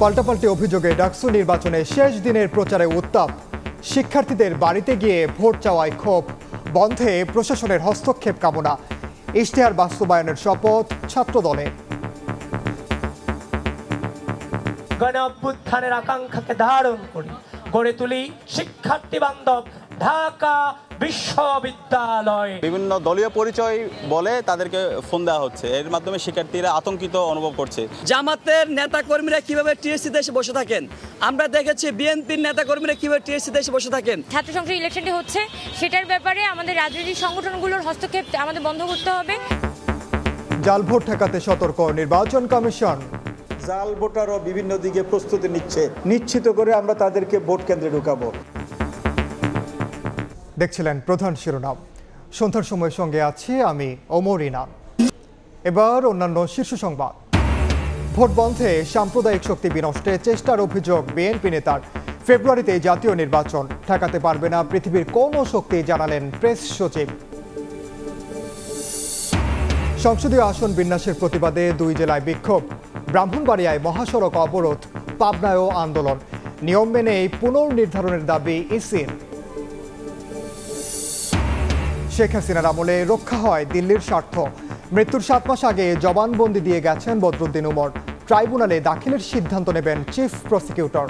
পাল্টাপাল্টি অভিযোগে ডাকসু নির্বাচনে শেষ দিনের প্রচারে উত্তাপ। শিক্ষার্থীদের বাড়িতে গিয়ে ভোট চাওয়ায় ক্ষোভ, বন্ধে প্রশাসনের হস্তক্ষেপ কামনা। ইশতেহার বাস্তবায়নের শপথ ছাত্রদলের। গণ অভ্যুত্থানের আকাঙ্ক্ষাকে ধারণ করি গড়ে তুলি শিক্ষার্থী বান্ধব ঢাকা বিশ্ববিদ্যালয়। বিভিন্ন দলীয় পরিচয় বলে তাদেরকে ফোন দেওয়া হচ্ছে, এর মাধ্যমে শিক্ষার্থীরা আতঙ্কিত অনুভব করছে। জামাতের নেতাকর্মীরা কিভাবে টিএসসিতে এসে বসে থাকেন, আমরা দেখেছি বিএনপির নেতাকর্মীরা কিভাবে টিএসসিতে এসে বসে থাকেন। ছাত্র সংসদ ইলেকশনটি হচ্ছে, সেটার ব্যাপারে আমাদের রাজনৈতিক সংগঠনগুলোর হস্তক্ষেপ আমাদের বন্ধ করতে হবে। জাল ভোট ঠেকাতে সতর্ক নির্বাচন কমিশন। জাল ভোটারও বিভিন্ন দিকে প্রস্তুতি নিচ্ছে, নিশ্চিত করে আমরা তাদেরকে ভোট কেন্দ্রে ঢুকাবো। দেখছিলেন প্রধান শিরোনাম। সন্ধ্যার সময় সঙ্গে আছি আমি ওমর ইনাম। এবার অন্যান্য শীর্ষ সংবাদ। ভোট বন্ধে সাম্প্রদায়িক শক্তি বিনষ্টে চেষ্টার অভিযোগ বিএনপি নেতার। ফেব্রুয়ারিতে জাতীয় নির্বাচন ঠেকাতে পারবে না পৃথিবীর কোনো শক্তি, জানালেন প্রেস সচিব। সংসদীয় আসন বিন্যাসের প্রতিবাদে 2 জেলায় বিক্ষোভ। ব্রাহ্মণবাড়িয়ায় মহাসড়ক অবরোধ, পাবনায়ও আন্দোলন। নিয়ম মেনে পুনর্নির্ধারণের দাবি ইসির। শেখ হাসিনার আমলে রক্ষা হয় দিল্লির স্বার্থ। মৃত্যুর 7 মাস আগে জবানবন্দি দিয়ে গেছেন বদরুদ্দিন উমর। ট্রাইব্যুনালে দাখিলের সিদ্ধান্ত নেবেন চিফ প্রসিকিউটর।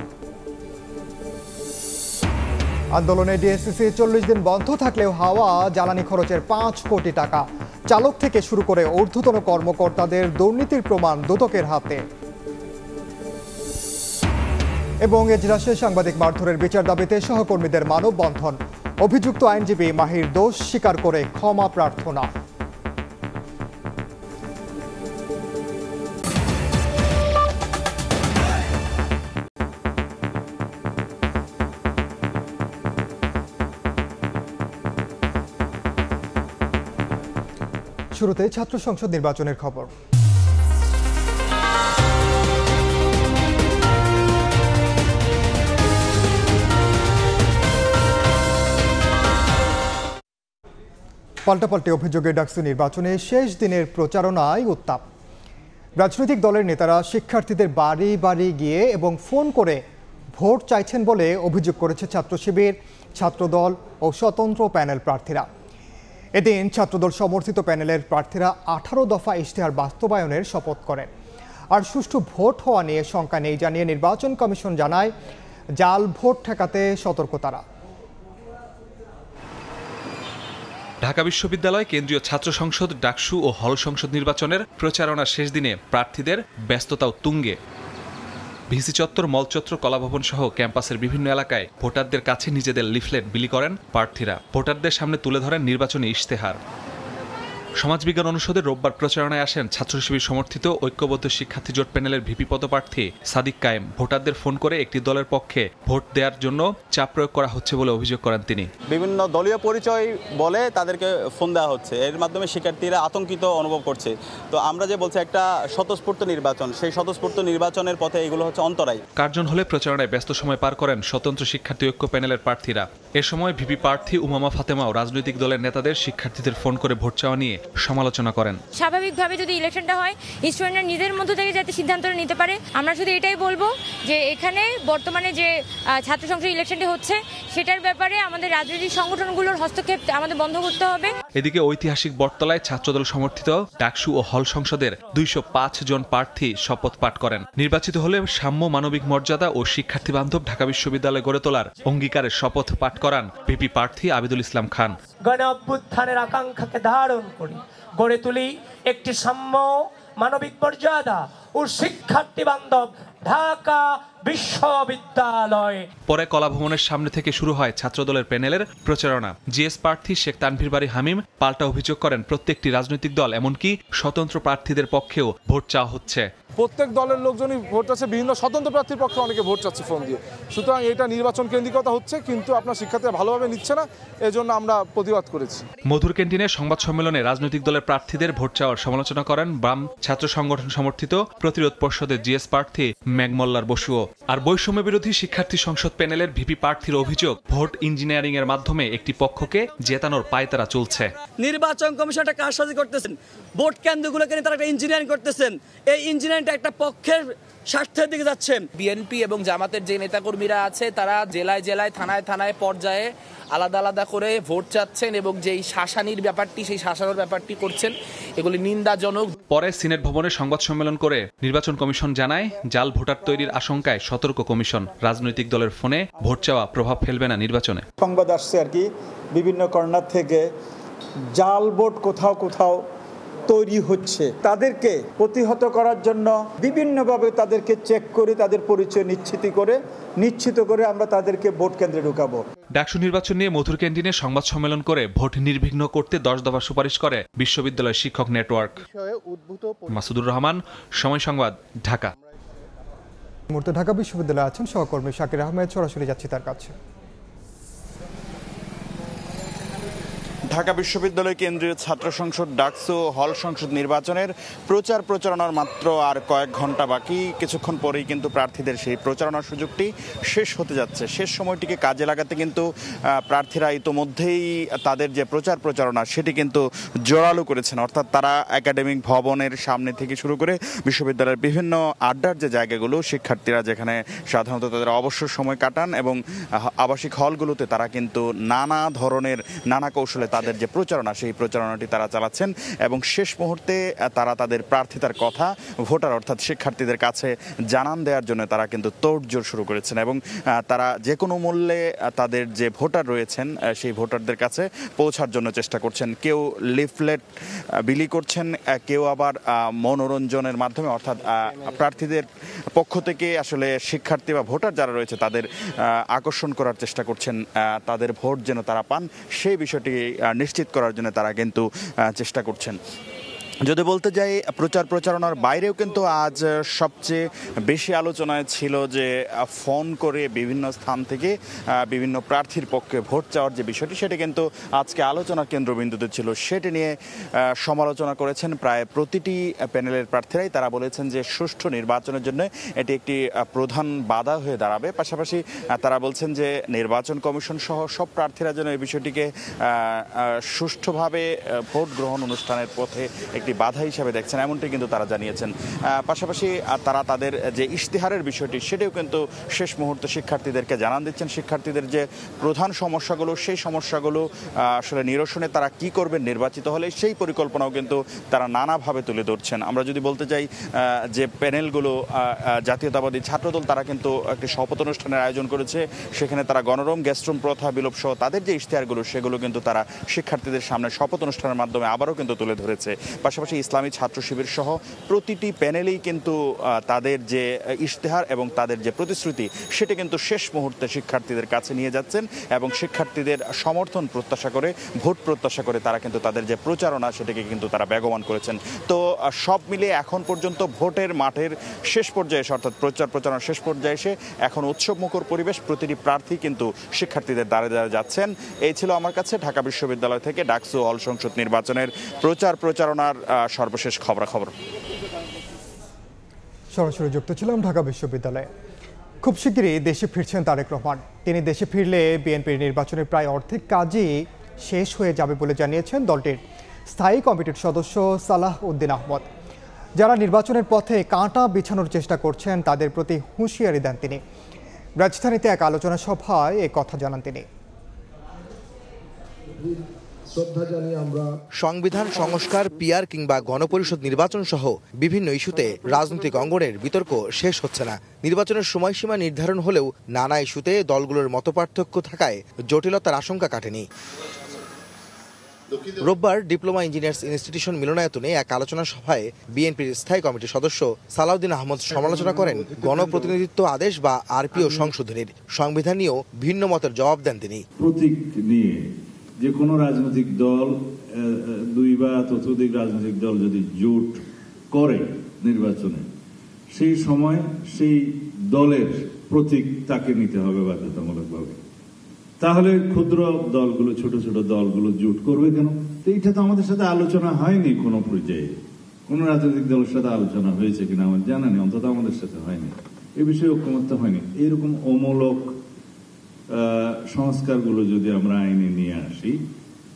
আন্দোলনে ডিএসসিসি 40 দিন বন্ধ থাকলেও হাওয়া জ্বালানি খরচের 5 কোটি টাকা। চালক থেকে শুরু করে ঊর্ধ্বতন কর্মকর্তাদের দুর্নীতির প্রমাণ দুদকের হাতে। এবং এজলাসে সাংবাদিক মারধরের বিচার দাবিতে সহকর্মীদের মানববন্ধন। অভিযুক্ত আইনজীবী মাহির দোষ স্বীকার করে ক্ষমা প্রার্থনা। শুরুতে ছাত্র সংসদ নির্বাচনের খবর। পাল্টাপাল্টি অভিযোগে ডাকসু নির্বাচনে শেষ দিনের প্রচারণায় উত্তাপ। রাজনৈতিক দলের নেতারা শিক্ষার্থীদের বাড়ি বাড়ি গিয়ে এবং ফোন করে ভোট চাইছেন বলে অভিযোগ করেছে ছাত্র শিবির, ছাত্রদল ও স্বতন্ত্র প্যানেল প্রার্থীরা। এদিন ছাত্রদল সমর্থিত প্যানেলের প্রার্থীরা 18 দফা ইশতেহার বাস্তবায়নের শপথ করেন। আর সুষ্ঠু ভোট হওয়া নিয়ে শঙ্কা নেই জানিয়ে নির্বাচন কমিশন জানায়, জাল ভোট ঠেকাতে সতর্ক তারা। ঢাকা বিশ্ববিদ্যালয় কেন্দ্রীয় ছাত্র সংসদ, ডাকসু ও হল সংসদ নির্বাচনের প্রচারণার শেষ দিনে প্রার্থীদের ব্যস্ততাও তুঙ্গে। ভিসি চত্বর, মল চত্বর, কলাভবন সহ ক্যাম্পাসের বিভিন্ন এলাকায় ভোটারদের কাছে নিজেদের লিফলেট বিলি করেন প্রার্থীরা। ভোটারদের সামনে তুলে ধরেন নির্বাচনী ইশতেহার। সমাজবিজ্ঞান অনুষদের রোববার প্রচারণায় আসেন ছাত্র শিবির সমর্থিত ঐক্যবদ্ধ শিক্ষার্থী জোট প্যানেলের ভিপি পদপ্রার্থী সাদিক কায়েম। ভোটারদের ফোন করে একটি দলের পক্ষে ভোট দেওয়ার জন্য চাপ প্রয়োগ করা হচ্ছে বলে অভিযোগ করেন তিনি। বিভিন্ন দলীয় পরিচয় বলে তাদেরকে ফোন দেওয়া হচ্ছে, এর মাধ্যমে শিক্ষার্থীরা আতঙ্কিত অনুভব করছে। তো আমরা যে বলছি একটা স্বতঃস্ফূর্ত নির্বাচন, সেই স্বতঃস্ফূর্ত নির্বাচনের পথে এগুলো হচ্ছে অন্তরায়। কার্জন হলে প্রচারণায় ব্যস্ত সময় পার করেন স্বতন্ত্র শিক্ষার্থী ঐক্য প্যানেলের প্রার্থীরা। এ সময় ভিপি প্রার্থী উমামা ফাতেমাও রাজনৈতিক দলের নেতাদের শিক্ষার্থীদের ফোন করে ভোট চাওয়া নিয়ে সমালোচনা করেন। স্বাভাবিকভাবে যদি ইলেকশনটা হয়, স্টুডেন্টরা নিজের মধ্য থেকে যাতে সিদ্ধান্তটা নিতে পারে। আমরা শুধু এটাই বলবো যে এখানে বর্তমানে যে ছাত্র সংসদ ইলেকশনটি হচ্ছে, সেটার ব্যাপারে আমাদের রাজনৈতিক সংগঠনগুলোর হস্তক্ষেপ আমাদের বন্ধ করতে হবে। এদিকে ঐতিহাসিক বটতলায় ছাত্রদল সমর্থিত ডাকসু ও হল সংসদের 205 জন প্রার্থী শপথ পাঠ করেন। নির্বাচিত হলে সাম্য, মানবিক মর্যাদা ও শিক্ষার্থী বান্ধব ঢাকা বিশ্ববিদ্যালয় গড়ে তোলার অঙ্গীকারের শপথ পাঠ করান ভিপি প্রার্থী আবিদুল ইসলাম খান। গণ অভ্যুত্থানের আকাঙ্ক্ষাকে ধারণ করি গড়ে তুলি একটি সাম্য, মানবিক মর্যাদা ও শিক্ষার্থী বান্ধব ঢাকা বিশ্ববিদ্যালয়। পরে কলাভবনের সামনে থেকে শুরু হয় ছাত্রদলের প্যানেলের প্রচারণা। জিএস প্রার্থী শেখ তানভীর বাড়ি হামিম পাল্টা অভিযোগ করেন, প্রত্যেকটি রাজনৈতিক দল এমনকি স্বতন্ত্র প্রার্থীদের পক্ষেও ভোট চাওয়া হচ্ছে। প্রত্যেক দলের লোকজনই ভোট চাচ্ছে, বিভিন্ন স্বতন্ত্র প্রার্থীর পক্ষে অনেকে ভোট চাচ্ছে ফোন দিয়ে। সুতরাং এটা নির্বাচন কেন্দ্রিকতা হচ্ছে, কিন্তু আপনার শিক্ষার্থীরা ভালোভাবে নিচ্ছে না, এজন্য আমরা প্রতিবাদ করেছি। মধুর ক্যান্টিনে সংবাদ সম্মেলনে রাজনৈতিক দলের প্রার্থীদের ভোট চাওয়ার সমালোচনা করেন বাম ছাত্র সংগঠন সমর্থিত প্রতিরোধ পর্ষদের জিএস প্রার্থী মেঘমল্লার বসুও। আর বৈষম্য বিরোধী শিক্ষার্থী সংসদ প্যানেলের ভিপি প্রার্থীর অভিযোগ, ভোট ইঞ্জিনিয়ারিং এর মাধ্যমে একটি পক্ষকে জেতানোর পায়তারা চলছে। নির্বাচন কমিশনটা কারসাজি করতেছেন, ভোট কেন্দ্রগুলোকে নিয়ে তারা একটা ইঞ্জিনিয়ারিং করতেছেন। এই ইঞ্জিনিয়ারিংটা একটা পক্ষের স্বার্থের দিকে যাচ্ছেন। বিএনপি এবং জামাতের যে নেতাকর্মীরা আছে তারা জেলায় জেলায় থানায় থানায় পর্যায়ে আলাদা আলাদা করে ভোট চাচ্ছেন এবং যেই শাসানির ব্যাপারটি সেই শাসানোর ব্যাপারটি করছেন, এগুলি নিন্দাজনক। পরে সিনেট ভবনে সংবাদ সম্মেলন করে নির্বাচন কমিশন জানায়, জাল ভোটার তৈরির আশঙ্কায় সতর্ক কমিশন। রাজনৈতিক দলের ফোনে ভোট চাওয়া প্রভাব ফেলবে না নির্বাচনে। সংবাদ আসছে আর কি বিভিন্ন কর্নার থেকে জাল ভোট কোথাও কোথাও তৈরি হচ্ছে, তাদেরকে প্রতিহত করার জন্য বিভিন্নভাবে তাদেরকে চেক করে তাদের পরিচয় নিশ্চিত করে আমরা তাদেরকে ভোট কেন্দ্রে ঢুকাবো। ডাকসু নির্বাচন নিয়ে মধুর ক্যান্টিনে সংবাদ সম্মেলন করে ভোট নির্বিঘ্ন করতে 10 দফা সুপারিশ করে বিশ্ববিদ্যালয় শিক্ষক নেটওয়ার্ক। মাসুদুর রহমান, সময় সংবাদ, ঢাকা। মুহূর্তে ঢাকা বিশ্ববিদ্যালয়ে আছেন সহকর্মী শাকির আহমেদ, সরাসরি যাচ্ছি তার কাছে। ঢাকা বিশ্ববিদ্যালয় কেন্দ্রীয় ছাত্র সংসদ ডাকসু হল সংসদ নির্বাচনের প্রচারণার মাত্র আর কয়েক ঘন্টা বাকি। কিছুক্ষণ পরেই কিন্তু প্রার্থীদের সেই প্রচারণার সুযোগটি শেষ হতে যাচ্ছে। শেষ সময়টিকে কাজে লাগাতে কিন্তু প্রার্থীরা ইতোমধ্যেই তাদের যে প্রচারণা সেটি কিন্তু জোরালো করেছেন। অর্থাৎ তারা একাডেমিক ভবনের সামনে থেকে শুরু করে বিশ্ববিদ্যালয়ের বিভিন্ন আড্ডার যে জায়গাগুলো, শিক্ষার্থীরা যেখানে সাধারণত তাদের অবসর সময় কাটান এবং আবাসিক হলগুলোতে তারা কিন্তু নানা কৌশলে তাদের যে প্রচারণা সেই প্রচারণাটি তারা চালাচ্ছেন এবং শেষ মুহূর্তে তারা তাদের প্রার্থিতার কথা ভোটার অর্থাৎ শিক্ষার্থীদের কাছে জানান দেওয়ার জন্য তারা কিন্তু তোড়জোড় শুরু করেছেন এবং তারা যে কোনো মূল্যে তাদের যে ভোটার রয়েছেন সেই ভোটারদের কাছে পৌঁছার জন্য চেষ্টা করছেন। কেউ লিফলেট বিলি করছেন, কেউ আবার মনোরঞ্জনের মাধ্যমে অর্থাৎ প্রার্থীদের পক্ষ থেকে আসলে শিক্ষার্থী বা ভোটার যারা রয়েছে তাদের আকর্ষণ করার চেষ্টা করছেন, তাদের ভোট যেন তারা পান সেই বিষয়টি নিশ্চিত করার জন্য তারা কিন্তু চেষ্টা করছেন। যদি বলতে যাই প্রচারণার বাইরেও কিন্তু আজ সবচেয়ে বেশি আলোচনায় ছিল যে ফোন করে বিভিন্ন স্থান থেকে বিভিন্ন প্রার্থীর পক্ষে ভোট চাওয়ার যে বিষয়টি সেটি কিন্তু আজকে আলোচনার কেন্দ্রবিন্দুতে ছিল। সেটি নিয়ে সমালোচনা করেছেন প্রায় প্রতিটি প্যানেলের প্রার্থীরাই। তারা বলেছেন যে সুষ্ঠু নির্বাচনের জন্য এটি একটি প্রধান বাধা হয়ে দাঁড়াবে। পাশাপাশি তারা বলছেন যে নির্বাচন কমিশন সহ সব প্রার্থীরা যেন এই বিষয়টিকে সুষ্ঠুভাবে ভোট গ্রহণ অনুষ্ঠানের পথে বাধা হিসাবে দেখছেন, এমনটি কিন্তু তারা জানিয়েছেন। পাশাপাশি তারা তাদের যে ইশতেহারের বিষয়টি সেটিও কিন্তু শেষ মুহূর্তে শিক্ষার্থীদেরকে জানান দিচ্ছেন। শিক্ষার্থীদের যে প্রধান সমস্যাগুলো সেই সমস্যাগুলো আসলে নিরসনে তারা কি করবেন নির্বাচিত হলে সেই পরিকল্পনাও কিন্তু তারা নানাভাবে তুলে ধরছেন। আমরা যদি বলতে চাই যে প্যানেলগুলো জাতীয়তাবাদী ছাত্রদল তারা কিন্তু একটি শপথ অনুষ্ঠানের আয়োজন করেছে, সেখানে তারা গণরুম গ্যাস্ট্রুম প্রথা বিলোপ সহ তাদের যে ইশতেহারগুলো সেগুলো কিন্তু তারা শিক্ষার্থীদের সামনে শপথ অনুষ্ঠানের মাধ্যমে আবারও কিন্তু তুলে ধরেছে। পাশাপাশি ইসলামী ছাত্র শিবির সহ প্রতিটি প্যানেলেই কিন্তু তাদের যে ইশতেহার এবং তাদের যে প্রতিশ্রুতি সেটি কিন্তু শেষ মুহূর্তে শিক্ষার্থীদের কাছে নিয়ে যাচ্ছেন এবং শিক্ষার্থীদের সমর্থন প্রত্যাশা করে ভোট প্রত্যাশা করে তারা কিন্তু তাদের যে প্রচারণা সেটাকে কিন্তু তারা বেগবান করেছেন। তো সব মিলিয়ে এখন পর্যন্ত ভোটের মাঠের শেষ পর্যায়ে এসে অর্থাৎ প্রচারণার শেষ পর্যায়ে এসে এখন উৎসবমুখর পরিবেশ। প্রতিটি প্রার্থী কিন্তু শিক্ষার্থীদের দ্বারে দ্বারে যাচ্ছেন। এই ছিল আমার কাছে ঢাকা বিশ্ববিদ্যালয় থেকে ডাকসু হল সংসদ নির্বাচনের প্রচারণার সর্বশেষ খবরাখবর। সরাসরি যুক্ত ছিলাম ঢাকা বিশ্ববিদ্যালয়ে। খুব শিগগিরই দেশে ফিরছেন তারেক রহমান। তিনি দেশে ফিরলে বিএনপির নির্বাচনের প্রায় অর্ধেক কাজই শেষ হয়ে যাবে বলে জানিয়েছেন দলটির স্থায়ী কমিটির সদস্য সালাহ উদ্দিন আহমদ। যারা নির্বাচনের পথে কাঁটা বিছানোর চেষ্টা করছেন তাদের প্রতি হুঁশিয়ারি দেন তিনি। রাজধানীতে এক আলোচনা সভায় এ কথা জানান তিনি। সংবিধান সংস্কার, পিআর কিংবা গণপরিষদ নির্বাচন সহ বিভিন্ন ইস্যুতে রাজনৈতিক অঙ্গনের বিতর্ক শেষ হচ্ছে না। নির্বাচনের সময়সীমা নির্ধারণ হলেও নানা ইস্যুতে দলগুলোর মতপার্থক্য থাকায় জটিলতার আশঙ্কা কাটেনি। রোববার ডিপ্লোমা ইঞ্জিনিয়ার্স ইনস্টিটিউশন মিলনায়তনে এক আলোচনা সভায় বিএনপির স্থায়ী কমিটির সদস্য সালাউদ্দিন আহমদ সমালোচনা করেন গণপ্রতিনিধিত্ব আদেশ বা আরপিও সংশোধনীর। সংবিধান নিয়েও ভিন্ন মতের জবাব দেন তিনি। প্রতীক নিয়ে যে কোনো রাজনৈতিক দল, দুই বা ততোধিক রাজনৈতিক দল যদি জোট করে নির্বাচনে, সেই সময় সেই দলের প্রতীক তাকে নিতে হবে বাধ্যতামূলকভাবে। তাহলে ক্ষুদ্র দলগুলো, ছোট ছোট দলগুলো জোট করবে কেন? তো এটা তো আমাদের সাথে আলোচনা হয়নি কোনো পর্যায়ে। কোন রাজনৈতিক দলের সাথে আলোচনা হয়েছে কিনা আমার জানা নেই, অন্তত আমাদের সাথে হয়নি। এ বিষয়ে ঐকমত্য হয়নি। এরকম অমূলক সংস্কারগুলো যদি আমরা আইনে নিয়ে আসি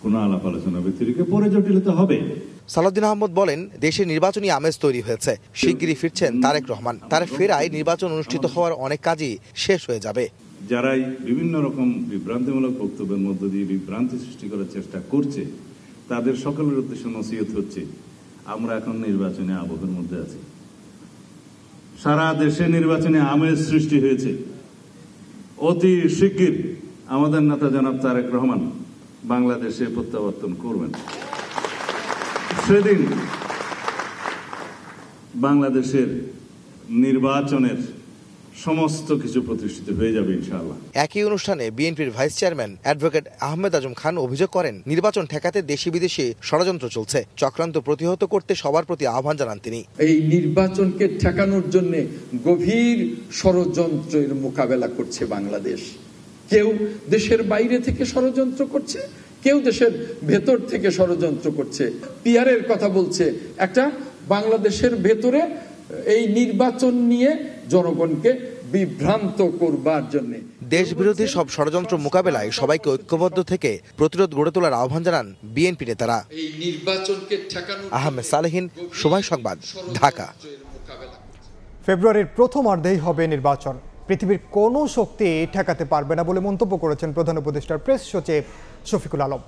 কোনো আলাপ আলোচনা ব্যতিরেকে, পরে জটিলতা হবে। সালাউদ্দিন আহমদ বলেন, দেশে নির্বাচনী আমেজ তৈরি হয়েছে। শিগগিরই ফিরছেন তারেক রহমান। তার ফেরায় নির্বাচন অনুষ্ঠিত হওয়ার অনেক কাজই শেষ হয়ে যাবে। যারাই বিভিন্ন রকম বিভ্রান্তিমূলক বক্তব্যের মধ্য দিয়ে বিভ্রান্তি সৃষ্টি করার চেষ্টা করছে, তাদের সকলের উদ্দেশ্যে নসিহত হচ্ছে, আমরা এখন নির্বাচনী আবহের মধ্যে আছি। সারা দেশে নির্বাচনী আমেজ সৃষ্টি হয়েছে। অতি শিগগির আমাদের নেতা জনাব তারেক রহমান বাংলাদেশে প্রত্যাবর্তন করবেন। সেদিন বাংলাদেশের নির্বাচনের সমস্ত কিছু প্রতিষ্ঠিত হয়ে যাবে ইনশাআল্লাহ। একই অনুষ্ঠানে বিএনপির vice chairman advocate Ahmed Azam Khan অভিযোগ করেন, নির্বাচন ঠেকাতে দেশি বিদেশি ষড়যন্ত্র চলছে। চক্রান্ত প্রতিহত করতে সবার প্রতি আহ্বান জানান তিনি। এই নির্বাচনকে ঠেকানোর জন্য গভীর ষড়যন্ত্রের মোকাবেলা করছে বাংলাদেশ। কেউ দেশের বাইরে থেকে ষড়যন্ত্র করছে, কেউ দেশের ভেতর থেকে ষড়যন্ত্র করছে। পিআরের কথা বলছে, একটা বাংলাদেশের ভেতরে এই নির্বাচন নিয়ে জনগণকে বিভ্রান্ত করবার জন্য। দেশ বিরোধী সব ষড়যন্ত্র মোকাবেলায় সবাইকে ঐক্যবদ্ধ থেকে প্রতিরোধ গড়ে তোলার আহ্বান জানান বিএনপি নেতারা। এই নির্বাচনকে ঠেকানো। আহমেদ সালেহীন, সময় সংবাদ, ঢাকা। ফেব্রুয়ারির প্রথম অর্ধেই হবে নির্বাচন। পৃথিবীর কোনো শক্তি ঠেকাতে পারবে না বলে মন্তব্য করেছেন প্রধান উপদেষ্টার প্রেস সচিব শফিকুল আলম।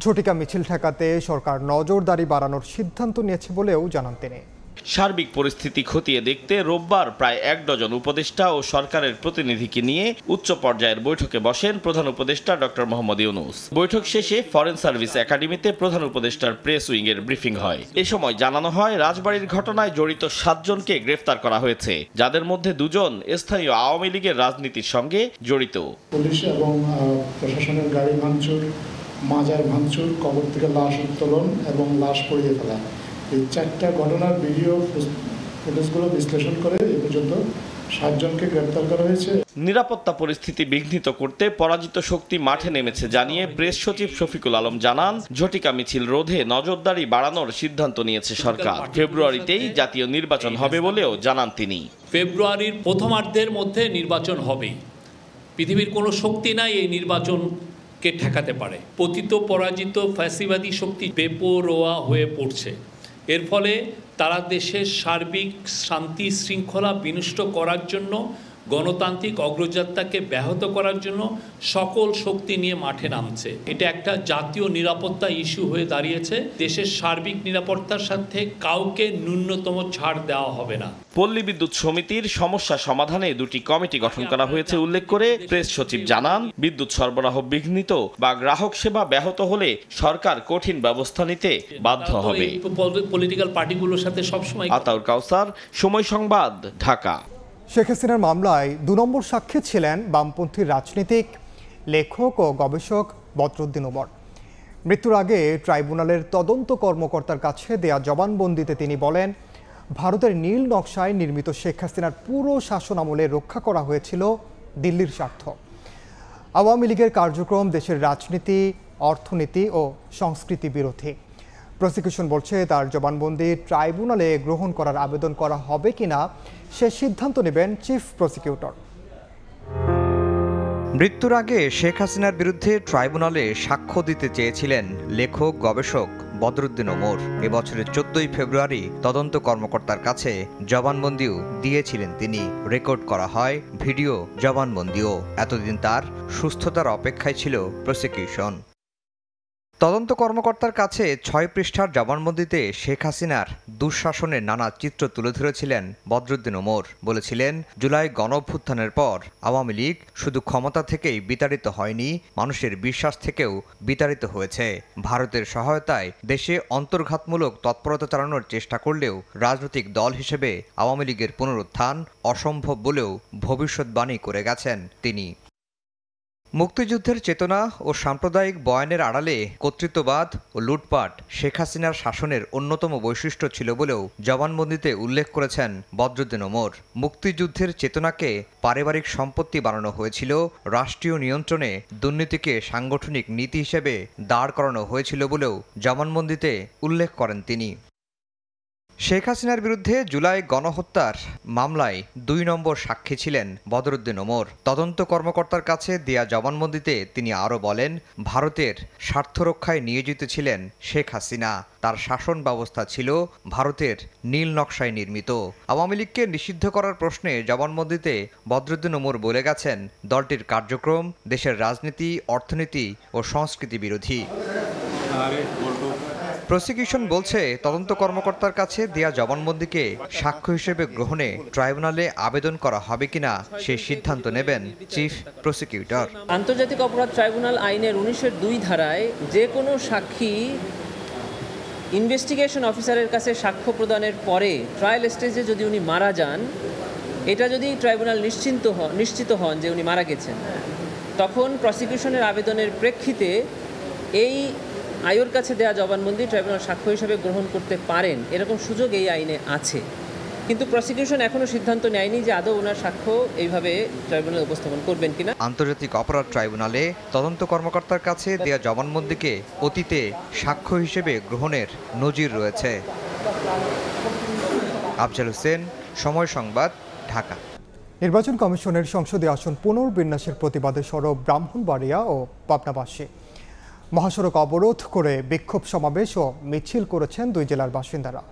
ঝটিকা মিছিল ঠেকাতে সরকার নজরদারি বাড়ানোর সিদ্ধান্ত নিয়েছে বলেও জানান তিনি। সার্বিক পরিস্থিতি খতিয়ে দেখতে রোববার প্রায় 1 ডজন উপদেষ্টা ও সরকারের প্রতিনিধিকে নিয়ে উচ্চ পর্যায়ের বৈঠকে বসেন প্রধান উপদেষ্টা ডক্টর মোহাম্মদ ইউনূস। বৈঠক শেষে ফরেন সার্ভিস একাডেমিতে প্রধান উপদেষ্টার প্রেস উইং এর ব্রিফিং হয়। এ সময় জানানো হয়, রাজবাড়ির ঘটনায় জড়িত 7 জনকে গ্রেফতার করা হয়েছে, যাদের মধ্যে 2 জন স্থানীয় আওয়ামী লীগের রাজনীতির সঙ্গে জড়িত। পুলিশ এবং প্রশাসনের গাড়ি ভাঙচুর, মাজার ভাঙচুর, কবর থেকে লাশ উত্তোলন এবং লাশ পড়িয়ে ফেলা, এই 4টা ঘটনার ভিডিও ফুটেজগুলো বিশ্লেষণ করে এ পর্যন্ত 7 জনকে গ্রেপ্তার করা হয়েছে। নিরাপত্তা পরিস্থিতি বিঘ্নিত করতে পরাজিত শক্তি মাঠে নেমেছে জানিয়ে প্রেস সচিব শফিকুল আলম জানান, ঝটিকা মিছিল রোধে নজরদারি বাড়ানোর সিদ্ধান্ত নিয়েছে সরকার। ফেব্রুয়ারিতেই জাতীয় নির্বাচন হবে বলেও জানান তিনি। ফেব্রুয়ারির প্রথমার্ধের মধ্যে নির্বাচন হবে। পৃথিবীর কোনো শক্তি নাই এই নির্বাচনকে ঠেকাতে পারে। পতিত পরাজিত ফ্যাসিবাদী শক্তি বেপরোয়া হয়ে পড়ছে। এর ফলে তারা দেশের সার্বিক শান্তি শৃঙ্খলা বিনষ্ট করার জন্য, গণতান্ত্রিক অগ্রযাত্রাকে ব্যাহত করার জন্য সকল শক্তি নিয়ে মাঠে নামছে। এটা একটা জাতীয় নিরাপত্তা ইস্যু হয়ে দাঁড়িয়েছে। দেশের সার্বিক নিরাপত্তার সাথে কাউকে ন্যূনতম ছাড় দেওয়া হবে না। পল্লী বিদ্যুৎ সমিতির সমস্যা সমাধানে 2টি কমিটি গঠন করা হয়েছে উল্লেখ করে প্রেস সচিব জানান, বিদ্যুৎ সরবরাহ বিঘ্নিত বা গ্রাহক সেবা ব্যাহত হলে সরকার কঠিন ব্যবস্থা নিতে বাধ্য হবে। পলিটিক্যাল পার্টিগুলোর সাথে সবসময়। আতাউর কাউসার, সময় সংবাদ, ঢাকা। শেখ হাসিনার মামলায় 2 নম্বর সাক্ষী ছিলেন বামপন্থী রাজনীতিক, লেখক ও গবেষক বদরুদ্দিন উমর। মৃত্যুর আগে ট্রাইব্যুনালের তদন্ত কর্মকর্তার কাছে দেয়া জবানবন্দিতে তিনি বলেন, ভারতের নীল নকশায় নির্মিত শেখ হাসিনার পুরো শাসন আমলে রক্ষা করা হয়েছিল দিল্লির স্বার্থ। আওয়ামী লীগের কার্যক্রম দেশের রাজনীতি, অর্থনীতি ও সংস্কৃতি বিরোধী। প্রসিকিউশন বলছে, তার জবানবন্দি ট্রাইব্যুনালে গ্রহণ করার আবেদন করা হবে কিনা সে সিদ্ধান্ত নেবেন চিফ প্রসিকিউটর। মৃত্যুর আগে শেখ হাসিনার বিরুদ্ধে ট্রাইব্যুনালে সাক্ষ্য দিতে চেয়েছিলেন লেখক গবেষক বদরুদ্দিন ওমর। এবছরের 14ই ফেব্রুয়ারি তদন্ত কর্মকর্তার কাছে জবানবন্দিও দিয়েছিলেন তিনি। রেকর্ড করা হয় ভিডিও জবানবন্দিও। এতদিন তার সুস্থতার অপেক্ষায় ছিল প্রসিকিউশন। তদন্ত কর্মকর্তার কাছে 6 পৃষ্ঠার জবানবন্দিতে শেখ হাসিনার দুঃশাসনের নানা চিত্র তুলে ধরেছিলেন বদরুদ্দিন ওমর। বলেছিলেন, জুলাই গণঅভ্যুত্থানের পর আওয়ামী লীগ শুধু ক্ষমতা থেকেই বিতাড়িত হয়নি, মানুষের বিশ্বাস থেকেও বিতাড়িত হয়েছে। ভারতের সহায়তায় দেশে অন্তর্ঘাতমূলক তৎপরতা চালানোর চেষ্টা করলেও রাজনৈতিক দল হিসেবে আওয়ামী লীগের পুনরুত্থান অসম্ভব বলেও ভবিষ্যৎবাণী করে গেছেন তিনি। মুক্তিযুদ্ধের চেতনা ও সাম্প্রদায়িক বয়ানের আড়ালে কর্তৃত্ববাদ ও লুটপাট শেখ হাসিনার শাসনের অন্যতম বৈশিষ্ট্য ছিল বলেও জবানবন্দিতে উল্লেখ করেছেন বদরুদ্দিন ওমর। মুক্তিযুদ্ধের চেতনাকে পারিবারিক সম্পত্তি বানানো হয়েছিল, রাষ্ট্রীয় নিয়ন্ত্রণে দুর্নীতিকে সাংগঠনিক নীতি হিসেবে দাঁড় করানো হয়েছিল বলেও জবানবন্দিতে উল্লেখ করেন তিনি। শেখ হাসিনার বিরুদ্ধে জুলাই গণহত্যার মামলায় ২ নম্বর সাক্ষী ছিলেন বদরুদ্দিন ওমর। তদন্ত কর্মকর্তার কাছে দেয়া জবানবন্দিতে তিনি আরও বলেন, ভারতের স্বার্থ রক্ষায় নিয়োজিত ছিলেন শেখ হাসিনা। তার শাসন ব্যবস্থা ছিল ভারতের নীল নকশায় নির্মিত। আওয়ামী লীগকে নিষিদ্ধ করার প্রশ্নে জবানবন্দিতে বদরুদ্দিন ওমর বলে গেছেন, দলটির কার্যক্রম দেশের রাজনীতি, অর্থনীতি ও সংস্কৃতি বিরোধী। প্রসিকিউশন বলছে, তদন্ত কর্মকর্তার কাছে দেয়া জবানবন্দিকে সাক্ষ্য হিসেবে গ্রহণে ট্রাইব্যুনালে আবেদন করা হবে কিনা সেই সিদ্ধান্ত নেবেন চিফ প্রসিকিউটর। আন্তর্জাতিক অপরাধ ট্রাইব্যুনাল আইনের ১৯০২ ধারায় যে কোনো সাক্ষী ইনভেস্টিগেশন অফিসারের কাছে সাক্ষ্য প্রদানের পরে ট্রায়াল স্টেজে যদি উনি মারা যান, এটা যদি ট্রাইব্যুনাল নিশ্চিত হন যে উনি মারা গেছেন, তখন প্রসিকিউশনের আবেদনের প্রেক্ষিতে এই আয়োর কাছে দেয়া জবানবন্দি ট্রাইব্যুনাল সাক্ষ্য হিসেবে গ্রহণ করতে পারেন, এরকম সুযোগ এই আইনে আছে। কিন্তু প্রসিকিউশন এখনো সিদ্ধান্ত নেয়নি যে আদৌ ওনার সাক্ষ্য এইভাবে ট্রাইব্যুনালে উপস্থাপন করবেন কিনা। আন্তর্জাতিক অপরাধ ট্রাইব্যুনালে তদন্ত কর্মকর্তার কাছে দেয়া জবানবন্দিকে অতীতে সাক্ষ্য হিসেবে গ্রহণের নজির রয়েছে। আফজাল হোসেন, সময় সংবাদ, ঢাকা। নির্বাচন কমিশনের সংসদীয় আসন পুনর্বিন্যাসের প্রতিবাদে সরব ব্রাহ্মণবাড়িয়া ও পাবনাবাসী। মহাসড়ক অবরোধ করে বিক্ষোভ সমাবেশ ও মিছিল করেছেন 2 জেলার বাসিন্দারা।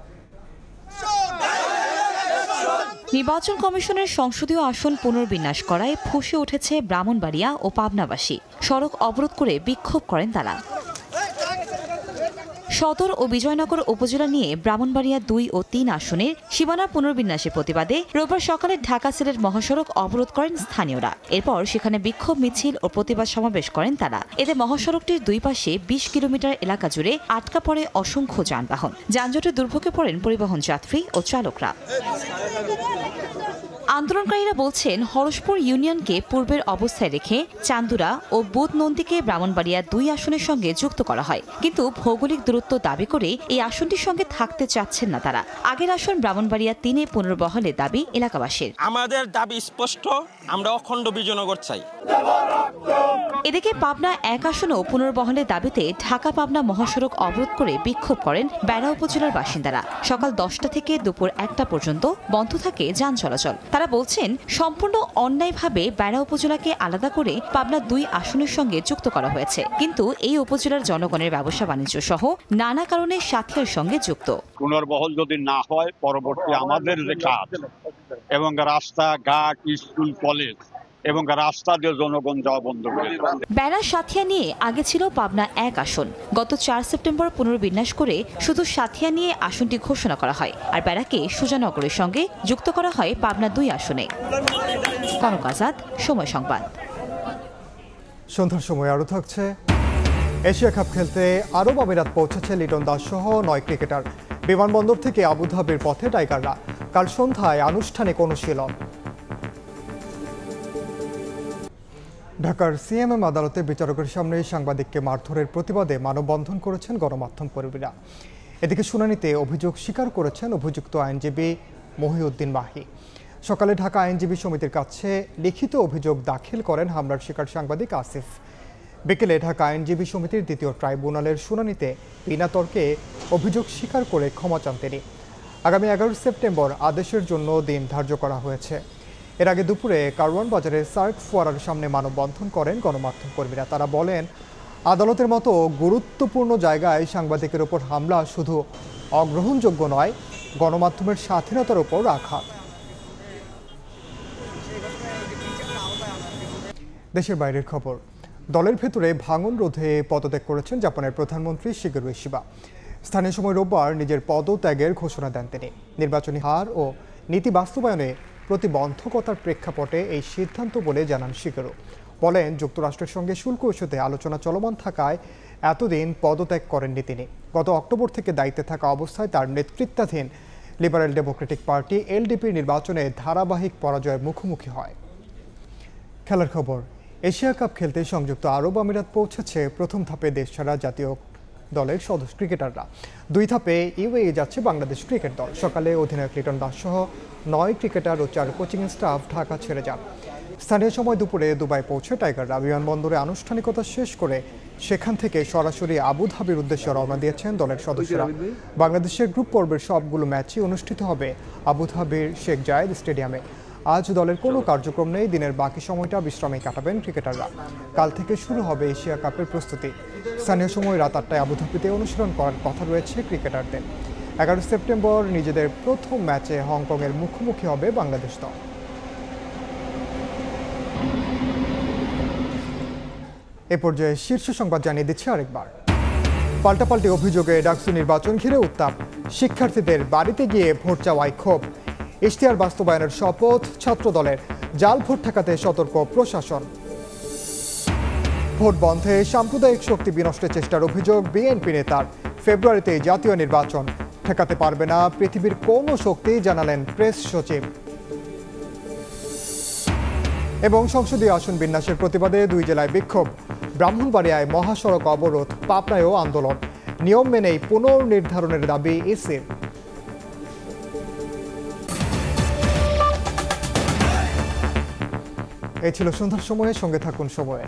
নির্বাচন কমিশনের সংসদীয় আসন পুনর্বিন্যাস করায় ফুঁসে উঠেছে ব্রাহ্মণবাড়িয়া ও পাবনাবাসী। সড়ক অবরোধ করে বিক্ষোভ করেন তারা। সদর ও বিজয়নগর উপজেলা নিয়ে ব্রাহ্মণবাড়িয়া 2 ও 3 আসনের সীমানা পুনর্বিন্যাসের প্রতিবাদে রোববার সকালে ঢাকা সিলেট মহাসড়ক অবরোধ করেন স্থানীয়রা। এরপর সেখানে বিক্ষোভ মিছিল ও প্রতিবাদ সমাবেশ করেন তারা। এতে মহাসড়কটির 2 পাশে 20 কিলোমিটার এলাকা জুড়ে আটকা পড়ে অসংখ্য যানবাহন। যানজটে দুর্ভোগে পড়েন পরিবহন যাত্রী ও চালকরা। আন্দোলনকারীরা বলছেন, হরসপুর ইউনিয়নকে পূর্বের অবস্থায় রেখে চান্দুরা ও বুধনন্দীকে ব্রাহ্মণবাড়িয়া 2 আসনের সঙ্গে যুক্ত করা হয়, কিন্তু ভৌগোলিক দূরত্ব দাবি করে এই আসনটির সঙ্গে থাকতে চাচ্ছেন না তারা। আগের আসন ব্রাহ্মণবাড়িয়া 3-এ পুনর্বহালের দাবি এলাকাবাসীর। আমাদের দাবি স্পষ্ট, আমরা অখণ্ড বিজয়নগর চাই। এদিকে পাবনা 1 আসনও পুনর্বহালের দাবিতে ঢাকা পাবনা মহাসড়ক অবরোধ করে বিক্ষোভ করেন বেড়া উপজেলার বাসিন্দারা। সকাল 10টা থেকে দুপুর 1টা পর্যন্ত বন্ধ থাকে যান চলাচল। তারা বলছেন, সম্পূর্ণ অন্যায়ভাবে বেড়া উপজেলাকে আলাদা করে পাবনা 2 আসনের সঙ্গে যুক্ত করা হয়েছে, কিন্তু এই উপজেলার জনগণের ব্যবসা বাণিজ্য সহ নানা কারণে সাথিয়ার সঙ্গে যুক্ত। পুনর্বহল যদি না হয়, পরবর্তী আমাদের যে কাজ এবং রাস্তাঘাট, স্কুল, কলেজ এবং রাস্তা দিয়ে জনগণ যাওয়া বন্ধ করে দেবে। বেড়া সাথিয়া নিয়ে আগে ছিল পাবনা 1 আসন। গত 4 সেপ্টেম্বর পুনর্বিন্যাস করে শুধু সাথিয়া নিয়ে আসনটি ঘোষণা করা হয়, আর বেড়াকে সুজানগরের সঙ্গে যুক্ত করা হয় পাবনা 2 আসনে। কনক আজাদ, সময় সংবাদ। সন্ধ্যার সময় আরও থাকছে, এশিয়া কাপ খেলতে আরব আমিরাত পৌঁছেছে লিটন দাস সহ 9 ক্রিকেটার। বিমানবন্দর থেকে আবুধাবির পথে টাইগাররা। কাল সন্ধ্যায় আনুষ্ঠানিক অনুশীলন। ঢাকার সিএমএম আদালতে বিচারকের সামনে সাংবাদিককে মারধরের প্রতিবাদে মানববন্ধন করেছেন গণমাধ্যম কর্মীরা। এদিকে শুনানিতে অভিযোগ স্বীকার করেছেন অভিযুক্ত আইনজীবী মহিউদ্দিন মাহি। সকালে ঢাকা আইনজীবী সমিতির কাছে লিখিত অভিযোগ দাখিল করেন হামলার শিকার সাংবাদিক আসিফ। বিকেলে ঢাকা আইনজীবী সমিতির 2য় ট্রাইব্যুনালের শুনানিতে বিনা তর্কে অভিযোগ স্বীকার করে ক্ষমা চান তিনি। আগামী 11 সেপ্টেম্বর আদেশের জন্য দিন ধার্য করা হয়েছে। এর আগে দুপুরে কারওয়ান বাজারের সার্ক ফোয়ারার সামনে মানববন্ধন করেন গণমাধ্যম কর্মীরা। তারা বলেন, আদালতের মতো গুরুত্বপূর্ণ জায়গায় সাংবাদিকের ওপর হামলা শুধু অগ্রহণযোগ্য নয়, গণমাধ্যমের স্বাধীনতার ওপর আঘাত। দেশের বাইরের খবর, দলের ভেতরে ভাঙন রোধে পদত্যাগ করেছেন জাপানের প্রধানমন্ত্রী শিগেরু ইশিবা। স্থানীয় সময় রোববার নিজের পদত্যাগের ঘোষণা দেন তিনি। নির্বাচনী হার ও নীতি বাস্তবায়নে প্রতিবন্ধকতার প্রেক্ষাপটে এই সিদ্ধান্ত বলে জানান শিগেরু। বলেন, যুক্তরাষ্ট্রের সঙ্গে শুল্ক ইস্যুতে আলোচনা চলমান থাকায় এতদিন পদত্যাগ করেননি তিনি। গত অক্টোবর থেকে দায়িত্বে থাকা অবস্থায় তার নেতৃত্বাধীন লিবারেল ডেমোক্রেটিক পার্টি এলডিপির নির্বাচনে ধারাবাহিক পরাজয়ের মুখোমুখি হয়। খেলার খবর, এশিয়া কাপ খেলতে সংযুক্ত আরব আমিরাত পৌঁছেছে প্রথম ধাপে দেশ ছাড়া জাতীয় দলের সদস্য ক্রিকেটাররা। 2 ধাপে ইউএই যাচ্ছে বাংলাদেশ ক্রিকেট দল। সকালে অধিনায়ক লিটন দাস সহ 9 ক্রিকেটার ও 4 কোচিং স্টাফ ঢাকা ছেড়ে যান। স্থানীয় সময় দুপুরে দুবাই পৌঁছে টাইগাররা বিমানবন্দরে আনুষ্ঠানিকতা শেষ করে সেখান থেকে সরাসরি আবুধাবির উদ্দেশ্যে রওনা দিয়েছেন দলের সদস্যরা। বাংলাদেশের গ্রুপ পর্বের সবগুলো ম্যাচই অনুষ্ঠিত হবে আবুধাবির শেখ জায়েদ স্টেডিয়ামে। আজ দলের কোনো কার্যক্রম নেই, দিনের বাকি সময়টা বিশ্রামে কাটাবেন ক্রিকেটাররা। কাল থেকে শুরু হবে এশিয়া কাপের প্রস্তুতি। স্থানীয় সময় রাত 8টায় আবুধাবিতে অনুশীলন করার কথা রয়েছে ক্রিকেটারদের। 11 সেপ্টেম্বর নিজেদের প্রথম ম্যাচে হংকংয়ের মুখোমুখি হবে বাংলাদেশ দল। এ পর্যায়ে শীর্ষ সংবাদ জানিয়ে দিচ্ছে আরেকবার। পাল্টাপাল্টি অভিযোগে ডাকসু নির্বাচন ঘিরে উত্তাপ, শিক্ষার্থীদের বাড়িতে গিয়ে ভোট চাওয়ায় ক্ষোভ, ইশতেহার বাস্তবায়নের শপথ ছাত্র দলের, জাল ভোট ঠেকাতে সতর্ক প্রশাসন। ভোট বন্ধে সাম্প্রদায়িক শক্তি বিনষ্টের চেষ্টার অভিযোগ বিএনপি নেতার, ফেব্রুয়ারিতে জাতীয় নির্বাচন ঠেকাতে পারবে না পৃথিবীর কোনো শক্তি, জানালেন প্রেস সচিব। এবং সংসদীয় আসন বিন্যাসের প্রতিবাদে 2 জেলায় বিক্ষোভ, ব্রাহ্মণবাড়িয়ায় মহাসড়ক অবরোধ, পাবনায়ও আন্দোলন, নিয়ম মেনেই পুনর্নির্ধারণের দাবি ইসির। এই ছিল সন্ধ্যার সময়ে, সঙ্গে থাকুন সময়ে।